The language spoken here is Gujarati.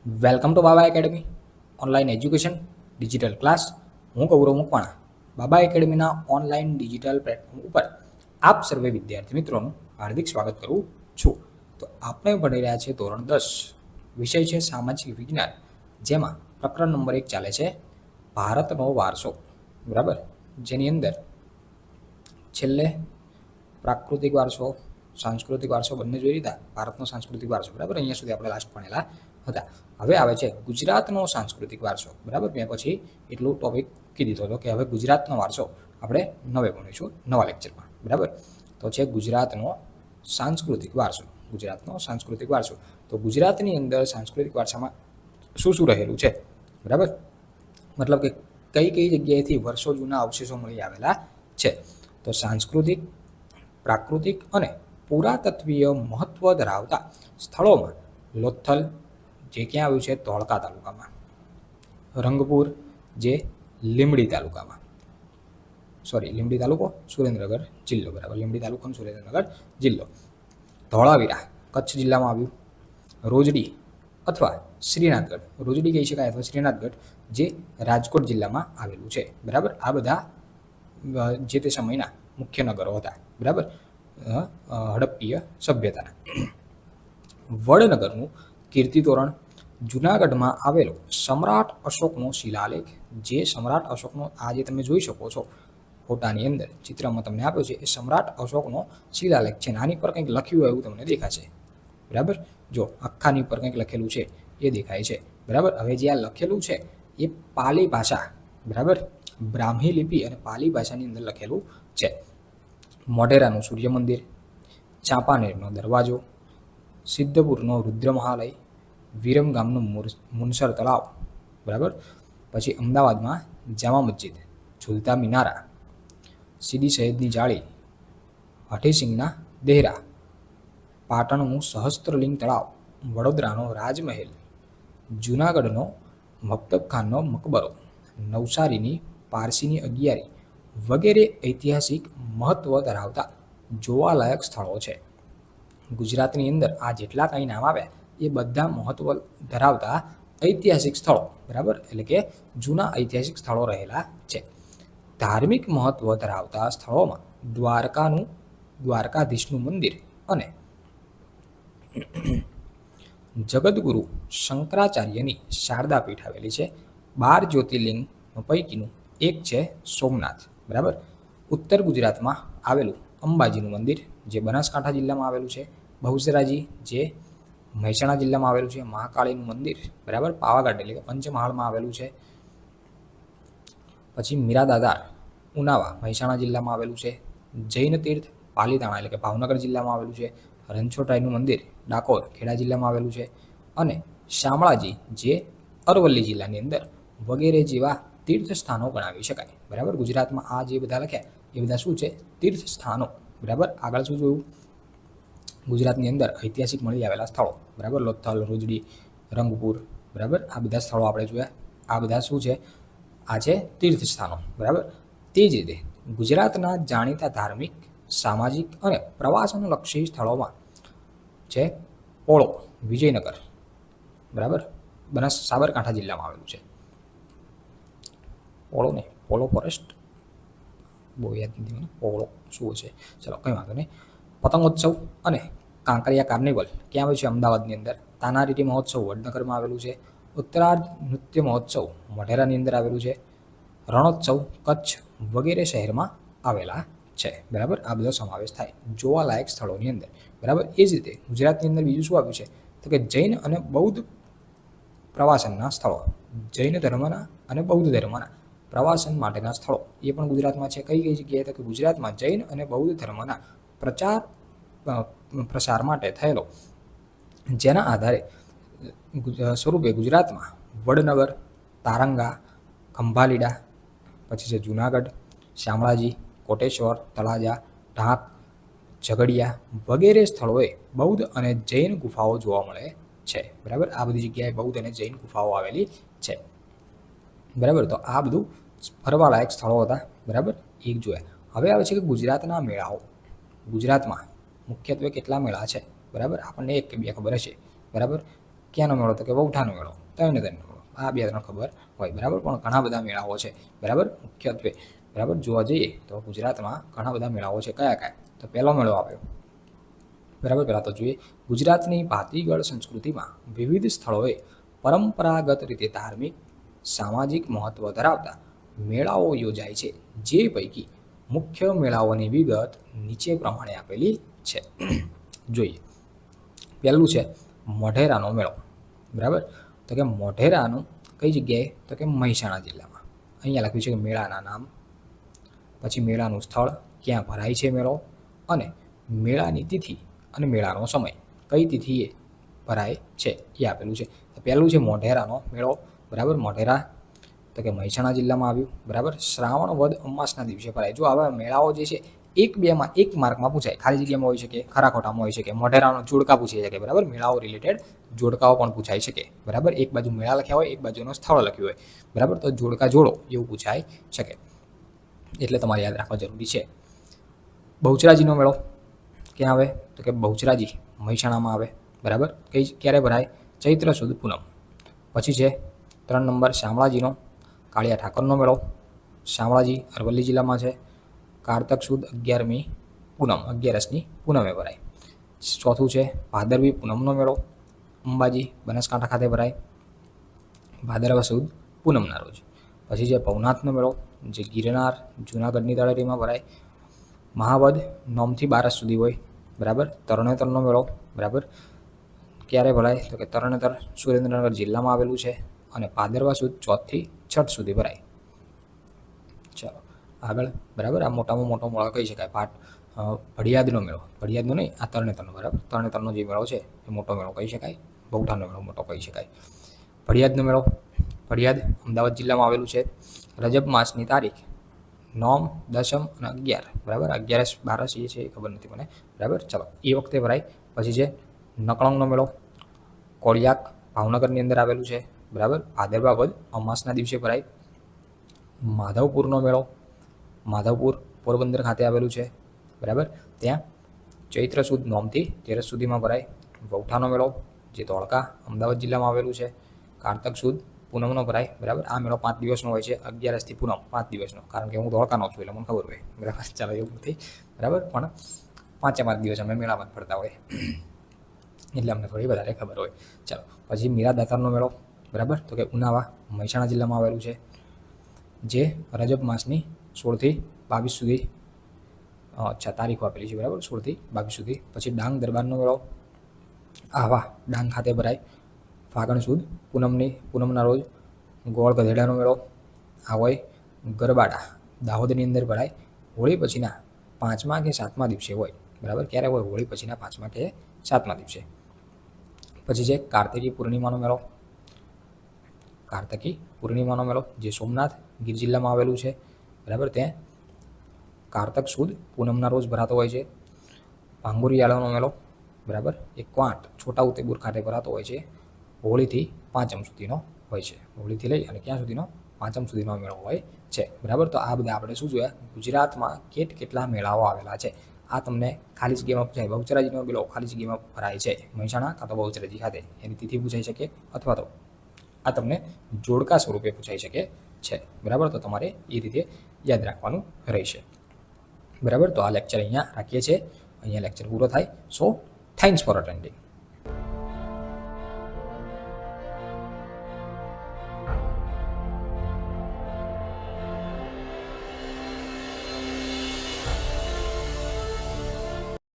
Welcome to Baba academy online education digital class. હું ગૌરવ મકવાણા બાબા એકેડમીના ઓનલાઈન ડિજિટલ પ્લેટફોર્મ ઉપર આપ સર્વે વિદ્યાર્થી મિત્રોનું હાર્દિક સ્વાગત કરું છું. તો આપણે ભણી રહ્યા છીએ ધોરણ 10, વિષય છે સામાજિક વિજ્ઞાન, જેમાં પ્રકરણ નંબર 1 ચાલે છે ભારતનો વારસો. બરાબર, જેની અંદર છેલ્લે પ્રાકૃતિક વારસો, સાંસ્કૃતિક વારસો બંને જોઈ લીધા. ભારતનો સાંસ્કૃતિક વારસો, બરાબર, અહીંયા સુધી આપણે લાસ્ટ ભણેલા હતા. હવે આવે છે ગુજરાતનો સાંસ્કૃતિક વારસો. બરાબર, મેં પછી એટલું ટોપિક કીધી દીધો હતો કે હવે ગુજરાતનો વારસો આપણે નવે ભણીશું નવા લેક્ચરમાં. બરાબર, તો છે ગુજરાતનો સાંસ્કૃતિક વારસો. ગુજરાતનો સાંસ્કૃતિક વારસો. તો ગુજરાતની અંદર સાંસ્કૃતિક વારસામાં શું શું રહેલું છે? બરાબર, મતલબ કે કઈ કઈ જગ્યાએથી વર્ષો જૂના અવશેષો મળી આવેલા છે? તો સાંસ્કૃતિક, પ્રાકૃતિક અને પુરાતત્વીય મહત્વ ધરાવતા સ્થળોમાં લોથલ, જે ક્યાં આવ્યું છે? ધોળકા તાલુકામાં. રંગપુર, જે લીંબડી તાલુકામાં, લીંબડી તાલુકો, સુરેન્દ્રનગર જિલ્લો. બરાબર, લીંબડી તાલુકો, સુરેન્દ્રનગર જિલ્લો. ધોળાવીરા, કચ્છ જિલ્લામાં આવ્યું. રોજડી અથવા શ્રીનાથગઢ, રોજડી કહી શકાય અથવા શ્રીનાથગઢ, જે રાજકોટ જિલ્લામાં આવેલું છે. બરાબર, આ બધા જે તે સમયના મુખ્ય નગરો હતા. બરાબર, હડપ્પીય સભ્યતાના. વડનગરનું કીર્તિતોરણ, જૂનાગઢમાં આવેલો સમ્રાટ અશોકનો શિલાલેખ, જે સમ્રાટ અશોકનો આ જે તમે જોઈ શકો છો ફોટાની અંદર, ચિત્રમાં તમને આપ્યો છે, એ સમ્રાટ અશોકનો શિલાલેખ છે. આની પર કંઈક લખ્યું હોય એવું તમને દેખાશે. બરાબર, જો આખાની પર કંઈક લખેલું છે એ દેખાય છે. બરાબર, હવે જે આ લખેલું છે એ પાલી ભાષા, બરાબર, બ્રાહ્મી લિપિ અને પાલી ભાષાની અંદર લખેલું છે. મોઢેરાનું સૂર્ય મંદિર, ચાંપાનેરનો દરવાજો, સિદ્ધપુરનો રુદ્ર મહાલય, વિરમગામનું મુનસર તળાવ. બરાબર, પછી અમદાવાદમાં જામા મસ્જિદ, ઝુલતા મિનારા, સીદી સૈયદની જાળી, હઠીસિંગના દેહરા, પાટણનું સહસ્ત્રલિંગ તળાવ, વડોદરાનો રાજમહેલ, જૂનાગઢનો મક્તબખાનનો મકબરો, નવસારીની પારસીની અગિયારી વગેરે ઐતિહાસિક મહત્વ ધરાવતા જોવાલાયક સ્થળો છે. ગુજરાતની અંદર આ જેટલા કંઈ નામ આવ્યા એ બધા મહત્વ ધરાવતા ઐતિહાસિક સ્થળો, બરાબર, એટલે કે જૂના ઐતિહાસિક સ્થળો રહેલા છે. ધાર્મિક મહત્વ ધરાવતા સ્થળોમાં દ્વારકાધીશનું મંદિર અને જગદગુરુ શંકરાચાર્યની શારદા પીઠ આવેલી છે. 12 જ્યોતિર્લિંગ પૈકીનું એક છે સોમનાથ. બરાબર, ઉત્તર ગુજરાતમાં આવેલું અંબાજીનું મંદિર, જે બનાસકાંઠા જિલ્લામાં આવેલું છે. બહુચરાજી, જે મહેસાણા જિલ્લામાં આવેલું છે. મહાકાળીનું મંદિર, બરાબર, પાવાગઢ એટલે કે પંચમહાલમાં આવેલું છે. પછી મીરાદાદાર, ઉનાવા, મહેસાણા જિલ્લામાં આવેલું છે. જૈન તીર્થ પાલીતાણા એટલે કે ભાવનગર જિલ્લામાં આવેલું છે. રણછોડરાયનું મંદિર, ડાકોર, ખેડા જિલ્લામાં આવેલું છે. અને શામળાજી, જે અરવલ્લી જિલ્લાની અંદર વગેરે જેવા તીર્થ સ્થાનો ગણાવી શકાય. બરાબર, ગુજરાતમાં આ જે બધા લખ્યા એ બધા શું છે? તીર્થ સ્થાનો. બરાબર, આગળ શું જોયું? ગુજરાતની અંદર ઐતિહાસિક મળી આવેલા સ્થળો. બરાબર, લોથલ, રોજડી, રંગપુર. બરાબર, આ બધા સ્થળો આપણે જોયા. આ બધા શું છે? આ છે તીર્થ સ્થાનો. બરાબર, તે જ રીતે ગુજરાતના જાણીતા ધાર્મિક, સામાજિક અને પ્રવાસનલક્ષી સ્થળોમાં છે પોળો, વિજયનગર, બરાબર, સાબરકાંઠા જિલ્લામાં આવેલું છે. પોળો ને પોલો ફોરેસ્ટ, બહુ યાદ નથી મને પોળો શું છે. ચલો, કંઈ વાંધો નહીં. પતંગોત્સવ અને કાંકરિયા કાર્નિવલ ક્યાં આવ્યું છે? અમદાવાદની અંદર. તાનારીરી મહોત્સવ વડનગરમાં આવેલું છે. ઉત્તરાર્ધ નૃત્ય મહોત્સવ મોઢેરાની અંદર આવેલું છે. રણોત્સવ કચ્છ વગેરે શહેરમાં આવેલા છે. બરાબર, આ બધો સમાવેશ થાય જોવાલાયક સ્થળોની અંદર. બરાબર, એ જ રીતે ગુજરાતની અંદર બીજું શું આવ્યું છે? તો કે જૈન અને બૌદ્ધ પ્રવાસનના સ્થળો. જૈન ધર્મના અને બૌદ્ધ ધર્મના પ્રવાસન માટેના સ્થળો એ પણ ગુજરાતમાં છે. કઈ કઈ જગ્યાએ? તો કે ગુજરાતમાં જૈન અને બૌદ્ધ ધર્મના પ્રસાર માટે થયેલો, જેના આધારે સ્વરૂપે ગુજરાતમાં વડનગર, તારંગા, ખંભાલીડા, પછી છે જૂનાગઢ, શામળાજી, કોટેશ્વર, તળાજા, ઢાંક, ઝઘડિયા વગેરે સ્થળોએ બૌદ્ધ અને જૈન ગુફાઓ જોવા મળે છે. બરાબર, આ બધી જગ્યાએ બૌદ્ધ અને જૈન ગુફાઓ આવેલી છે. બરાબર, તો આ બધું ફરવાલાયક સ્થળો હતા. બરાબર, એક જોયા. હવે આવે છે કે ગુજરાતના મેળાઓ. ગુજરાતમાં મુખ્યત્વે કેટલા મેળા છે? બરાબર, આપણને એક કે બે ખબર હશે. બરાબર, ક્યાંનો મેળો તો કે વૌઠાનો મેળો, ત્રણે ત્રણનો મેળો, આ બે ત્રણ ખબર હોય, બરાબર. પણ ઘણા બધા મેળાઓ છે, બરાબર. મુખ્યત્વે બરાબર જોવા જઈએ તો ગુજરાતમાં ઘણા બધા મેળાઓ છે. કયા કયા? તો પહેલો મેળો આવ્યો, બરાબર. પહેલાં તો જોઈએ, ગુજરાતની ભાતીગળ સંસ્કૃતિમાં વિવિધ સ્થળોએ પરંપરાગત રીતે ધાર્મિક સામાજિક મહત્વ ધરાવતા મેળાઓ યોજાય છે. જે પૈકી મુખ્ય મેળાઓની વિગત નીચે પ્રમાણે આપેલી છે. જોઈએ, પહેલું છે મોઢેરાનો મેળો, બરાબર. તો કે મોઢેરાનું કઈ જગ્યાએ? તો કે મહેસાણા જિલ્લામાં. અહીંયા લખ્યું છે કે મેળાના નામ, પછી મેળાનું સ્થળ, ક્યાં ભરાય છે મેળો, અને મેળાની તિથિ અને મેળાનો સમય, કઈ તિથિએ ભરાય છે એ આપેલું છે. તો પહેલું છે મોઢેરાનો મેળો, બરાબર. મોઢેરા તો કે મહેસાણા જિલ્લામાં આવ્યું, બરાબર. શ્રાવણ વદ અમાસના દિવસે ભરાય. જો આવા મેળાઓ જે છે એક બેમાં એક માર્કમાં પૂછાય, ખાલી જગ્યામાં હોઈ શકે, ખરા ખોટામાં હોઈ શકે. મોઢેરાનો જોડકા પૂછાઈ શકે, બરાબર. મેળાઓ રિલેટેડ જોડકાઓ પણ પૂછાઈ શકે, બરાબર. એક બાજુ મેળા લખ્યા હોય, એક બાજુનો સ્થળ લખ્યું હોય, બરાબર. તો જોડકા જોડો એવું પૂછાઈ શકે, એટલે તમારે યાદ રાખવા જરૂરી છે. બહુચરાજીનો મેળો ક્યાં આવે? તો કે બહુચરાજી મહેસાણામાં આવે, બરાબર. ક્યારે ભરાય? ચૈત્ર સુદ પૂનમ. પછી છે 3 નંબર શામળાજીનો કાળિયા ઠાકરનો મેળો, શામળાજી અરવલ્લી જિલ્લામાં છે. કારતક સુદ 11મી પૂનમ, 11સની પૂનમે ભરાય. ચોથું છે ભાદરવી પૂનમનો મેળો, અંબાજી બનાસકાંઠા ખાતે ભરાય, ભાદરવા સુદ પૂનમના રોજ. પછી છે ભવનાથનો મેળો, જે ગિરનાર જૂનાગઢની તળેટીમાં ભરાય. મહાવદ 9થી 12 સુધી હોય, બરાબર. તરણેતરનો મેળો, બરાબર. ક્યારે ભરાય? તો કે તરણેતર સુરેન્દ્રનગર જિલ્લામાં આવેલું છે, અને ભાદરવા સુદ 4થી 6 સુધી ભરાય. ચાલો આગળ, બરાબર. આ મોટામાં મોટો મેળો કહી શકાય. ભડિયાદનો મેળો, ભડિયાદનો નહીં, આ તરણેતરનો, બરાબર. તરણેતરનો જે મેળો છે એ મોટો મેળો કહી શકાય. બહુઠાનો મેળો મોટો કહી શકાય. ભડિયાદનો મેળો, ભડિયાદ અમદાવાદ જિલ્લામાં આવેલું છે. રજબ માસની તારીખ 9, 10 અને 11, બરાબર. 11, 12 એ છે એ ખબર નથી મને, બરાબર. ચાલો એ વખતે ભરાય. પછી છે નકળંગનો મેળો, કોળિયાક ભાવનગરની અંદર આવેલું છે, બરાબર. ભાદરવા વદ અમાસના દિવસે ભરાય. માધવપુરનો મેળો, માધવપુર પોરબંદર ખાતે આવેલું છે, બરાબર. ત્યાં ચૈત્ર સુદ 9થી 13 સુધીમાં ભરાય. વૌઠાનો મેળો, જે ધોળકા અમદાવાદ જિલ્લામાં આવેલું છે, કારતક સુદ પૂનમનો ભરાય, બરાબર. આ મેળો 5 દિવસનો હોય છે, 11સથી પૂનમ 5 દિવસનો, કારણ કે હું ધોળકાનો છું એટલે મને ખબર હોય, બરાબર. ચાલો એવું નથી, બરાબર. પણ 5 દિવસ અમે મેળામાં ફરતા હોય એટલે અમને થોડી વધારે ખબર હોય. ચાલો પછી મીરાદાતારનો મેળો, બરાબર. તો કે ઉનાવા મહેસાણા જિલ્લામાં આવેલું છે, જે રજબ માસની 16થી 22 સુધી તારીખો આપેલી છે, બરાબર. 16થી 22 સુધી. પછી ડાંગ દરબારનો મેળો, આવા ડાંગ ખાતે ભરાય. ફાગણ સુદ પૂનમના રોજ. ગોળ ગધેડાનો મેળો આ હોય ગરબાડા દાહોદની અંદર ભરાય. હોળી પછીના 5મા કે 7મા દિવસે હોય, બરાબર. ક્યારે હોય? હોળી પછીના 5મા કે 7મા દિવસે. પછી છે કાર્તિકી પૂર્ણિમાનો મેળો, કાર્તિકી પૂર્ણિમાનો મેળો, જે સોમનાથ ગીર જિલ્લામાં આવેલું છે, બરાબર. ત્યાં કારતક સુદ પૂનમના રોજ ભરાતો હોય છે. ભાંગુરિયાળાનો મેળો, બરાબર. એ ક્વાંટ છોટા ઉદેપુર ખાતે ભરાતો હોય છે. હોળીથી 5મ સુધીનો હોય છે. હોળીથી લઈ અને ક્યાં સુધીનો? 5મ સુધીનો મેળો હોય છે, બરાબર. તો આ બધા આપણે શું જોયા? ગુજરાતમાં કેટલા મેળાઓ આવેલા છે આ તમને ખાલી જગ્યામાં પૂછાય. બહુચરાજીનો મેળો ખાલી જગ્યામાં ભરાય છે મહેસાણા કાં તો બહુચરાજી ખાતે, એની તિથિ પૂછાઈ શકે, અથવા તો આ તમને જોડકા સ્વરૂપે પૂછાઈ શકે છે, બરાબર. તો તમારે એ રીતે યાદ રાખવાનું રહેશે, બરાબર. તો આ લેક્ચર અહીંયા રાખીએ છીએ. અહીંયા લેક્ચર પૂરો થાય. સો થેન્ક્સ ફોર અટેન્ડિંગ.